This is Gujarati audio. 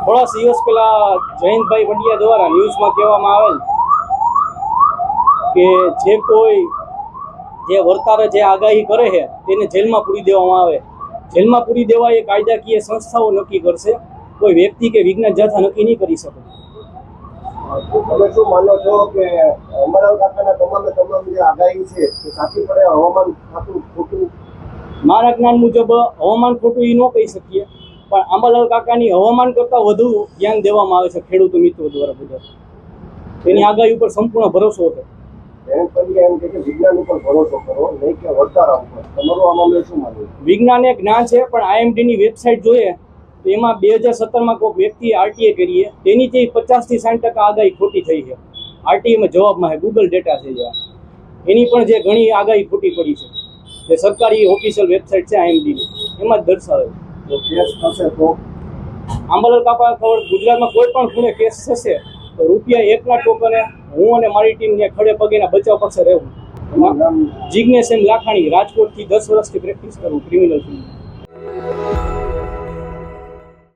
થોડા દિવસ પહેલા જયંતભાઈ પંડ્યા દ્વારા ન્યૂઝમાં કહેવામાં આવેલ કે જે કોઈ જે વર્તારે જે આગાહી કરે છે તેને જેલમાં પૂરી દેવામાં આવે. જેલમાં પૂરી દેવા એ કાયદાકીય સંસ્થાઓ નક્કી કરશે, કોઈ વ્યક્તિ કે વિજ્ઞાન જથ્થા નક્કી નહીં કરી શકે. તમે શું માનો છો કે અંબાલાલ કાકાના તમામ જે આગાહી છે તે સાચી પડે? હવામાન ખાતું ખોટું? મારા જ્ઞાન મુજબ હવામાન ખોટું એ ન કહી શકીએ, પણ અંબાલાલ કાકાની હવામાન કરતાં વધુ ધ્યાન દેવામાં આવે છે ખેડૂત મિત્રો દ્વારા. બધા તેની આગાહી ઉપર સંપૂર્ણ ભરોસો છે. એમ કે વિજ્ઞાન ઉપર ભરોસો કરો, નહીં કે વર્તારા ઉપર. તમારું આ મામલે શું માનવું? વિજ્ઞાન એ જ્ઞાન છે, પણ આઈએમડીની વેબસાઇટ જોઈએ તો એમાં 2017માં કોઈ વ્યક્તિએ આરટીએ કરીએ તેની તે 50 થી 60% આગાહી ખોટી થઈ છે. આરટીએમાં જવાબમાં છે, ગૂગલ ડેટા છે જ્યાં એની પણ જે ઘણી આગાહી ખોટી પડી છે. જે સરકારી ઓફિશિયલ વેબસાઇટ છે આઈએમડીની, એમાં જ દર્શાવે છે. તો કેસ થશે તો અંબાલાલ કાકા ખબર ગુજરાતમાં કોઈ પણ ખૂણે કેસ થશે તો ₹1 ના ટોકને હું અને મારી ટીમને ખડે પગેના બચાવ પક્ષે રહેવું. જિગ્નેશ એમ લાખાણી, રાજકોટથી 10 વર્ષથી પ્રેક્ટિસ કરું ક્રિમિનલ ફિલ્ડ.